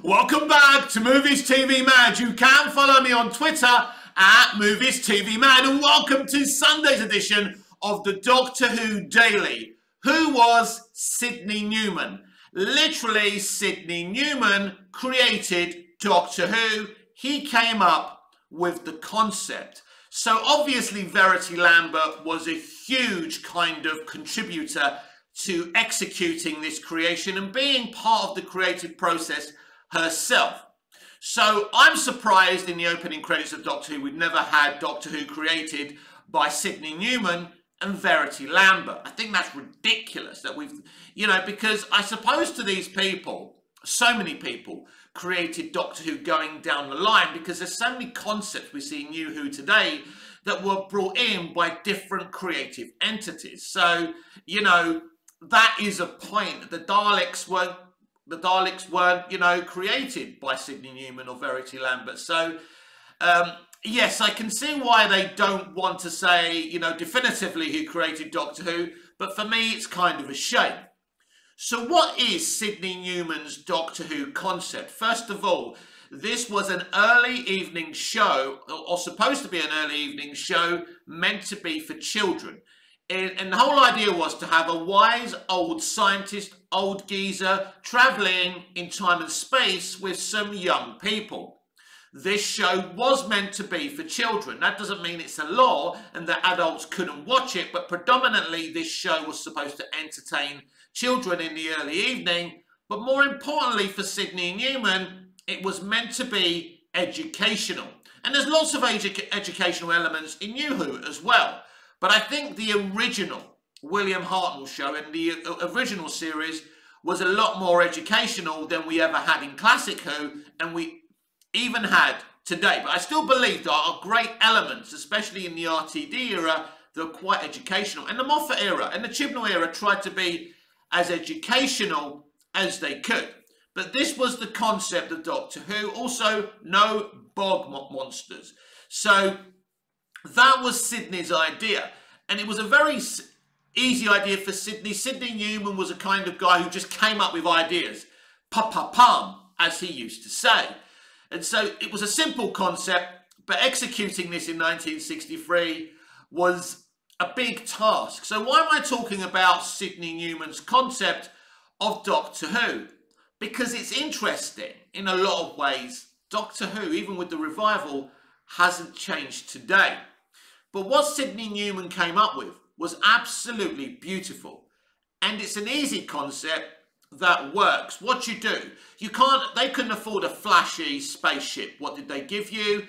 Welcome back to Movies TV Mad. You can follow me on Twitter at Movies TV Mad, and welcome to Sunday's edition of the Doctor Who Daily. Who was Sydney Newman? Literally, Sydney Newman created Doctor Who. He came up with the concept. So obviously Verity Lambert was a huge kind of contributor to executing this creation and being part of the creative process herself. So I'm surprised in the opening credits of Doctor Who we've never had Doctor Who created by Sydney Newman and Verity Lambert. I think that's ridiculous that we've, because I suppose to these people, so many people created Doctor Who going down the line because there's so many concepts we see in New Who today that were brought in by different creative entities. So, that is a point. The Daleks weren't, created by Sydney Newman or Verity Lambert. So, yes, I can see why they don't want to say, definitively who created Doctor Who, but for me, it's kind of a shame. So what is Sydney Newman's Doctor Who concept? First of all, this was an early evening show, or supposed to be an early evening show, meant to be for children. And the whole idea was to have a wise old scientist, old geezer, travelling in time and space with some young people. This show was meant to be for children. That doesn't mean it's a law and that adults couldn't watch it, but predominantly this show was supposed to entertain children in the early evening. But more importantly for Sydney Newman, it was meant to be educational. And there's lots of educational elements in New Who as well. But I think the original William Hartnell show and the original series was a lot more educational than we ever had in Classic Who, and we even had today. But I still believe there are great elements, especially in the RTD era, that are quite educational. And the Moffat era and the Chibnall era tried to be as educational as they could. But this was the concept of Doctor Who. Also, no bog monsters. So that was Sydney's idea, and it was a very easy idea for Sydney. Sydney Newman was a kind of guy who just came up with ideas, pa-pa-pam, as he used to say. And so it was a simple concept, but executing this in 1963 was a big task. So why am I talking about Sydney Newman's concept of Doctor Who? Because it's interesting in a lot of ways. Doctor Who, even with the revival, hasn't changed today. But what Sydney Newman came up with was absolutely beautiful. And it's an easy concept that works. What you do, they couldn't afford a flashy spaceship. What did they give you?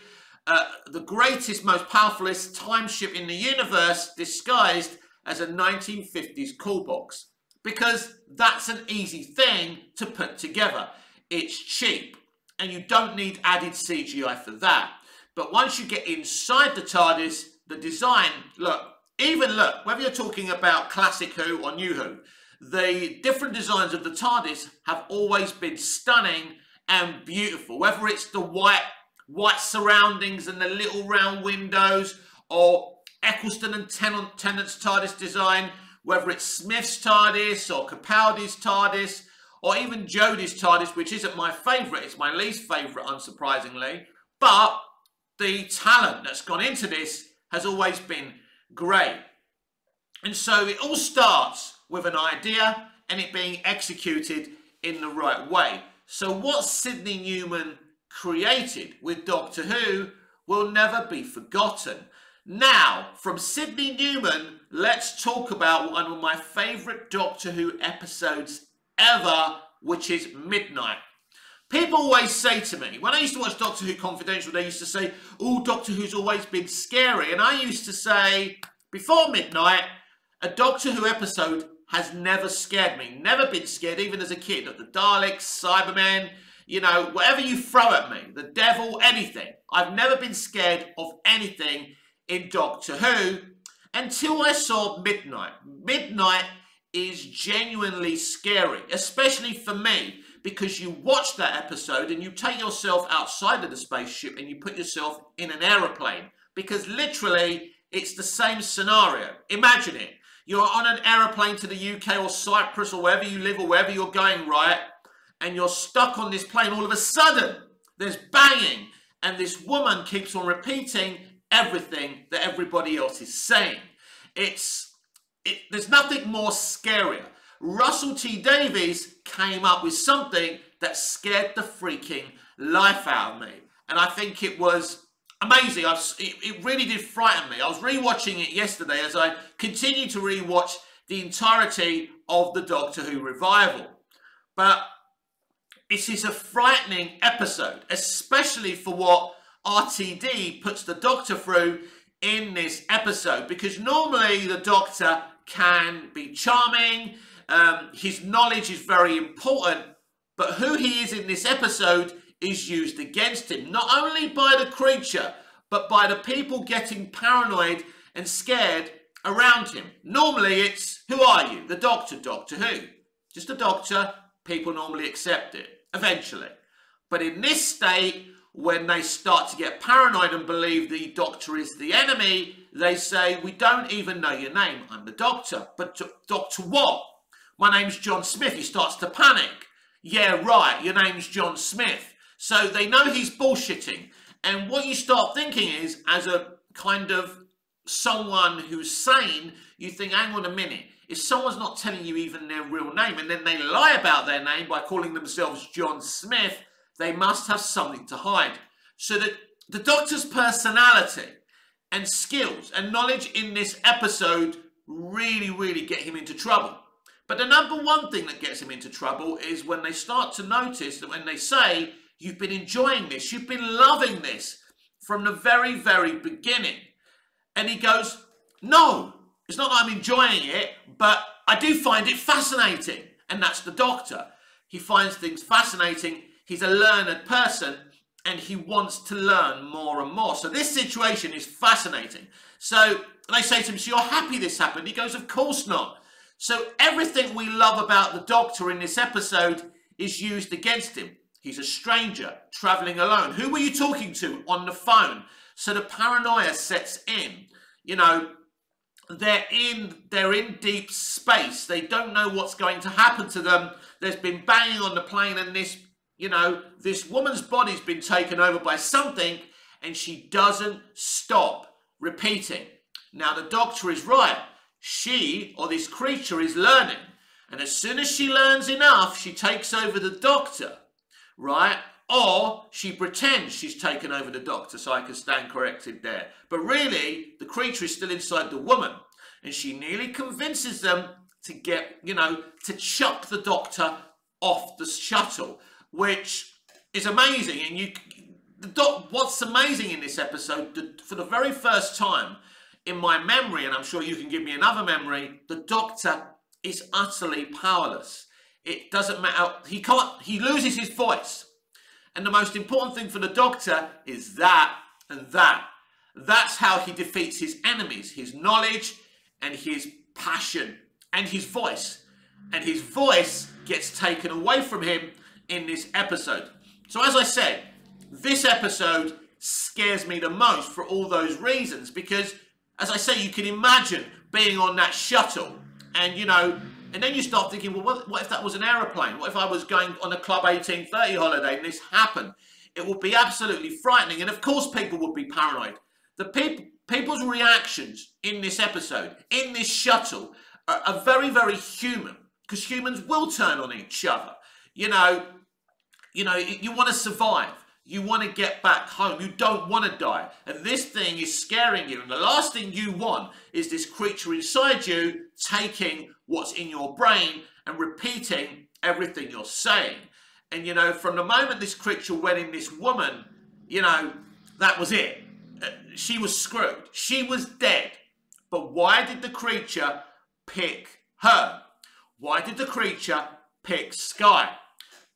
The greatest, most powerfulest time ship in the universe disguised as a 1950s cool box. Because that's an easy thing to put together. It's cheap. And you don't need added CGI for that. But once you get inside the TARDIS, the design, whether you're talking about Classic Who or New Who, the different designs of the TARDIS have always been stunning and beautiful. Whether it's the white surroundings and the little round windows, or Eccleston and Tennant's TARDIS design, whether it's Smith's TARDIS or Capaldi's TARDIS, or even Jodie's TARDIS, which isn't my favourite, it's my least favourite, unsurprisingly. But the talent that's gone into this has always been great. And so it all starts with an idea and it being executed in the right way. So what Sydney Newman created with Doctor Who will never be forgotten. Now, from Sydney Newman, let's talk about one of my favourite Doctor Who episodes ever, which is Midnight. People always say to me, when I used to watch Doctor Who Confidential, they used to say, oh, Doctor Who's always been scary. And I used to say, before Midnight, a Doctor Who episode has never scared me. Never been scared, even as a kid. The Daleks, Cybermen, whatever you throw at me, the devil, anything. I've never been scared of anything in Doctor Who until I saw Midnight. Midnight is genuinely scary, especially for me, because you watch that episode and you take yourself outside of the spaceship and you put yourself in an aeroplane, because literally it's the same scenario. Imagine it. You're on an aeroplane to the UK or Cyprus or wherever you live or wherever you're going, right? and you're stuck on this plane. All of a sudden, there's banging, and this woman keeps on repeating everything that everybody else is saying. There's nothing more scarier. Russell T Davies came up with something that scared the freaking life out of me. And I think it was amazing. It really did frighten me. I was rewatching it yesterday as I continue to rewatch the entirety of the Doctor Who revival. But this is a frightening episode, especially for what RTD puts the Doctor through in this episode. Because normally the Doctor can be charming, his knowledge is very important, but who he is in this episode is used against him, not only by the creature, but by the people getting paranoid and scared around him. Normally it's, who are you? The Doctor, Doctor Who. Just a Doctor, people normally accept it, eventually. But in this state, when they start to get paranoid and believe the Doctor is the enemy, they say, we don't even know your name. I'm the Doctor. But Doctor what? My name's John Smith. He starts to panic. Yeah, right, your name's John Smith. So they know he's bullshitting. And what you start thinking is, as a kind of someone who's sane, you think, hang on a minute, if someone's not telling you even their real name, and then they lie about their name by calling themselves John Smith, they must have something to hide. So that the Doctor's personality and skills and knowledge in this episode really, really get him into trouble. But the number one thing that gets him into trouble is when they start to notice that when they say, you've been enjoying this, you've been loving this from the very, very beginning. And he goes, no, it's not that I'm enjoying it, but I do find it fascinating. And that's the Doctor. He finds things fascinating. He's a learned person and he wants to learn more and more. So this situation is fascinating. So they say to him, so you're happy this happened? He goes, of course not. So everything we love about the Doctor in this episode is used against him. He's a stranger, travelling alone. Who were you talking to on the phone? So the paranoia sets in. You know, they're in deep space. They don't know what's going to happen to them. There's been banging on the plane and this, you know, this woman's body's been taken over by something and she doesn't stop repeating. Now the Doctor is right. She, or this creature, is learning. And as soon as she learns enough, she takes over the Doctor, right? Or she pretends she's taken over the Doctor, so I can stand corrected there. But really, the creature is still inside the woman. And she nearly convinces them to get, you know, to chuck the Doctor off the shuttle, which is amazing. And what's amazing in this episode, for the very first time in my memory, and I'm sure you can give me another memory, the Doctor is utterly powerless. It doesn't matter. He loses his voice. And the most important thing for the Doctor is that and that. That's how he defeats his enemies, his knowledge and his passion and his voice. And his voice gets taken away from him in this episode. So as I said, this episode scares me the most for all those reasons, because as I say, you can imagine being on that shuttle and, you know, and then you start thinking, well, what if that was an aeroplane? What if I was going on a Club 1830 holiday and this happened? It would be absolutely frightening. And of course, people would be paranoid. People's reactions in this episode, in this shuttle, are very, very human, because humans will turn on each other. You want to survive. You want to get back home. You don't want to die. And this thing is scaring you. And the last thing you want is this creature inside you taking what's in your brain and repeating everything you're saying. And, you know, from the moment this creature went in this woman, you know, that was it. She was screwed. She was dead. But why did the creature pick her? Why did the creature pick Sky?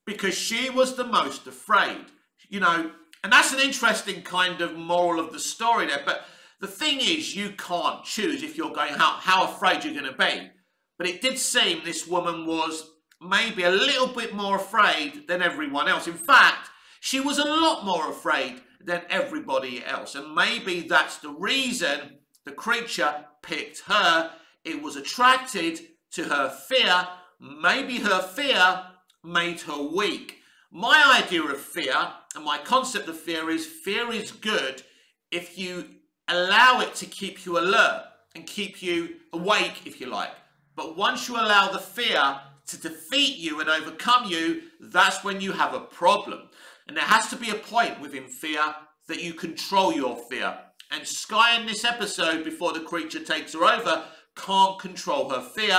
Because she was the most afraid. You know, and that's an interesting kind of moral of the story there. But the thing is, you can't choose if you're going, how afraid you're going to be. But it did seem this woman was maybe a little bit more afraid than everyone else. In fact, she was a lot more afraid than everybody else. And maybe that's the reason the creature picked her. It was attracted to her fear. Maybe her fear made her weak. My idea of fear and my concept of fear is good if you allow it to keep you alert and keep you awake, if you like. But once you allow the fear to defeat you and overcome you, that's when you have a problem. And there has to be a point within fear that you control your fear. And Skye in this episode, before the creature takes her over, can't control her fear.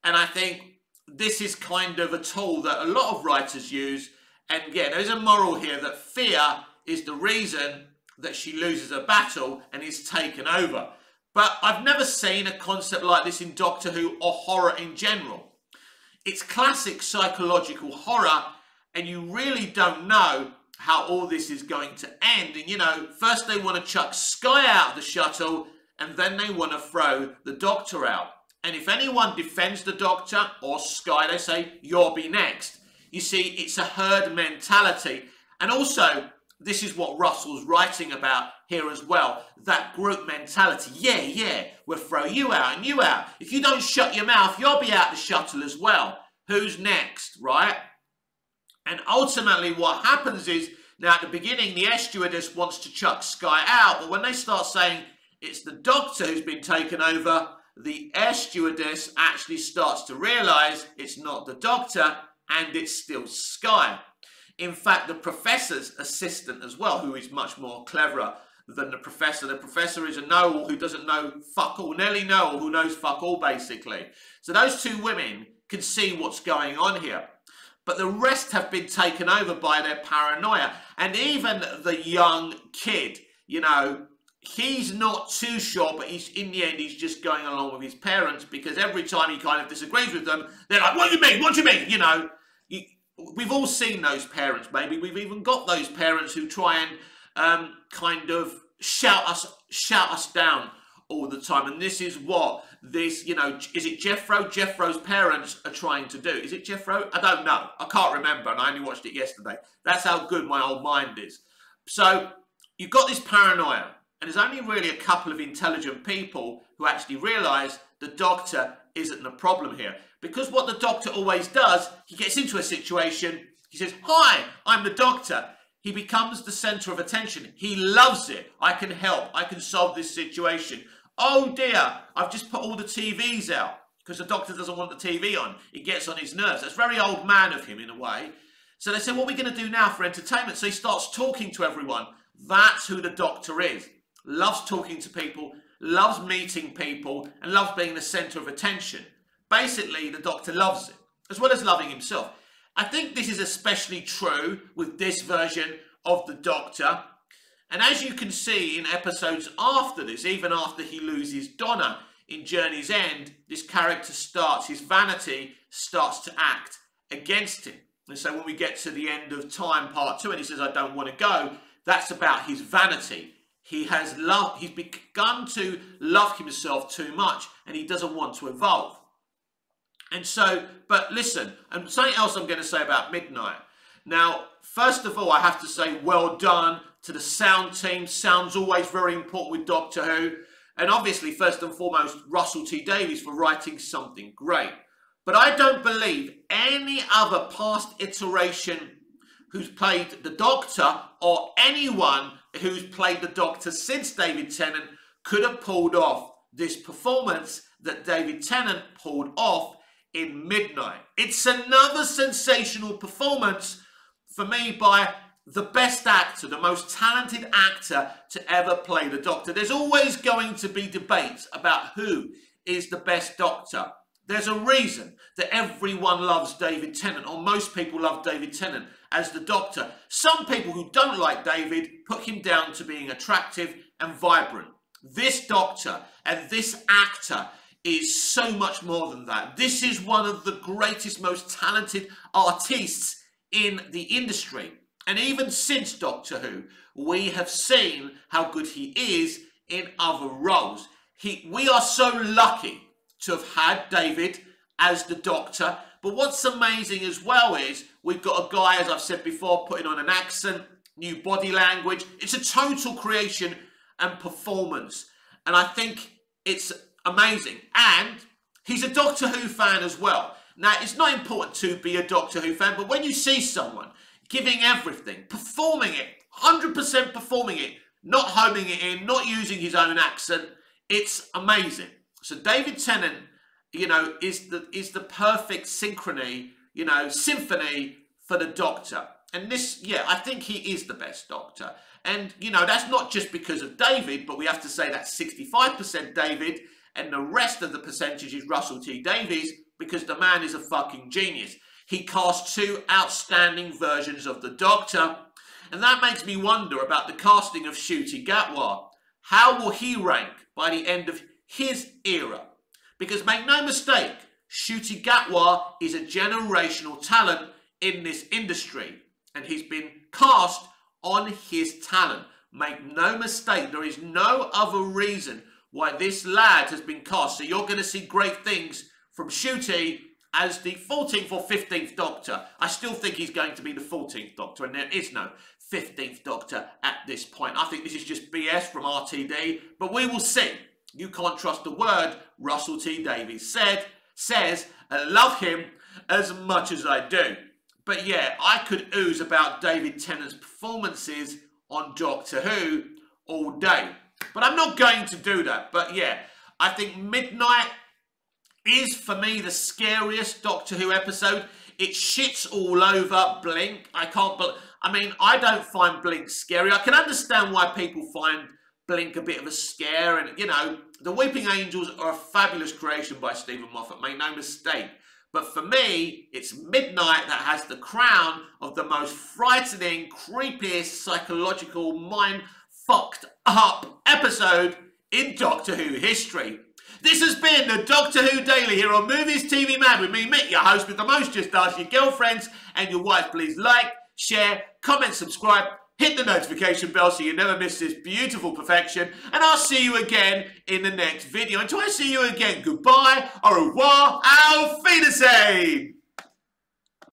And I think this is kind of a tool that a lot of writers use. And yeah, there's a moral here that fear is the reason that she loses a battle and is taken over. But I've never seen a concept like this in Doctor Who or horror in general. It's classic psychological horror, and you really don't know how all this is going to end. And you know, first they want to chuck Skye out of the shuttle, and then they want to throw the Doctor out. And if anyone defends the Doctor or Skye, they say, you'll be next. You see, it's a herd mentality. And also, this is what Russell's writing about here as well. That group mentality. Yeah, we'll throw you out and you out. If you don't shut your mouth, you'll be out the shuttle as well. Who's next, right? And ultimately what happens is, now at the beginning, the air stewardess wants to chuck Skye out. But when they start saying it's the Doctor who's been taken over, the air stewardess actually starts to realise it's not the Doctor, and it's still Skye. In fact, the Professor's assistant as well, who is much more cleverer than the Professor. The Professor is a know-all who doesn't know fuck all, nearly know-all who knows fuck all, basically. So those two women can see what's going on here. But the rest have been taken over by their paranoia. And even the young kid, you know, he's not too sure, but in the end, he's just going along with his parents, because every time he kind of disagrees with them, they're like, what do you mean? What do you mean? You know, we've all seen those parents, maybe. We've even got those parents who try and kind of shout us down all the time. And this is what this, you know, is it Jeffro? Jeffro's parents are trying to do. Is it Jeffro? I don't know. I can't remember, and I only watched it yesterday. That's how good my old mind is. So you've got this paranoia. And there's only really a couple of intelligent people who actually realise the Doctor isn't the problem here. Because what the Doctor always does, he gets into a situation, he says, hi, I'm the Doctor. He becomes the centre of attention. He loves it. I can help. I can solve this situation. Oh dear, I've just put all the TVs out. Because the Doctor doesn't want the TV on. It gets on his nerves. That's very old man of him in a way. So they say, what are we going to do now for entertainment? So he starts talking to everyone. That's who the Doctor is. Loves talking to people, loves meeting people, and loves being the centre of attention. Basically, the Doctor loves it, as well as loving himself. I think this is especially true with this version of the Doctor. And as you can see in episodes after this, even after he loses Donna in Journey's End, this character starts, his vanity starts to act against him. And so when we get to the end of Time, Part 2, and he says, I don't want to go, that's about his vanity. He's begun to love himself too much, and he doesn't want to evolve. And so, but listen, and something else I'm going to say about Midnight. Now, first of all, I have to say well done to the sound team. Sound's always very important with Doctor Who. And obviously, first and foremost, Russell T Davies for writing something great. But I don't believe any other past iteration who's played the Doctor, or anyone who's played the Doctor since David Tennant, could have pulled off this performance that David Tennant pulled off in Midnight. It's another sensational performance for me by the best actor, the most talented actor to ever play the Doctor. There's always going to be debates about who is the best Doctor. There's a reason that everyone loves David Tennant, or most people love David Tennant as the Doctor. Some people who don't like David put him down to being attractive and vibrant. This Doctor and this actor is so much more than that. This is one of the greatest, most talented artists in the industry. And even since Doctor Who, we have seen how good he is in other roles. We are so lucky to have had David as the Doctor. But what's amazing as well is we've got a guy, as I've said before, putting on an accent, new body language. It's a total creation and performance. And I think it's amazing. And he's a Doctor Who fan as well. Now, it's not important to be a Doctor Who fan, but when you see someone giving everything, performing it, 100% performing it, not homing it in, not using his own accent, it's amazing. So David Tennant, you know, is the perfect synchrony, you know, symphony for the Doctor. And this, yeah, I think he is the best Doctor. And, you know, that's not just because of David, but we have to say that's 65% David, and the rest of the percentage is Russell T Davies, because the man is a fucking genius. He cast 2 outstanding versions of the Doctor, and that makes me wonder about the casting of Ncuti Gatwa. How will he rank by the end of his era? Because make no mistake, Ncuti Gatwa is a generational talent in this industry, and he's been cast on his talent. Make no mistake, there is no other reason why this lad has been cast. So you're going to see great things from Ncuti as the 14th or 15th Doctor. I still think he's going to be the 14th Doctor, and there is no 15th Doctor at this point. I think this is just BS from RTD, but we will see. You can't trust the word Russell T Davies says, I love him as much as I do. But yeah, I could ooze about David Tennant's performances on Doctor Who all day. But I'm not going to do that. But yeah, I think Midnight is, for me, the scariest Doctor Who episode. It shits all over Blink. I don't find Blink scary. I can understand why people find Blink a bit of a scare. And, you know, the Weeping Angels are a fabulous creation by Stephen Moffat, make no mistake. But for me, it's Midnight that has the crown of the most frightening, creepiest, psychological, mind-fucked up episode in Doctor Who history. This has been the Doctor Who Daily here on Movies TV Mad with me, Mick, your host with the most. Just ask your girlfriends and your wife, please like, share, comment, subscribe, hit the notification bell so you never miss this beautiful perfection. And I'll see you again in the next video. Until I see you again, goodbye, au revoir, auf Wiedersehen.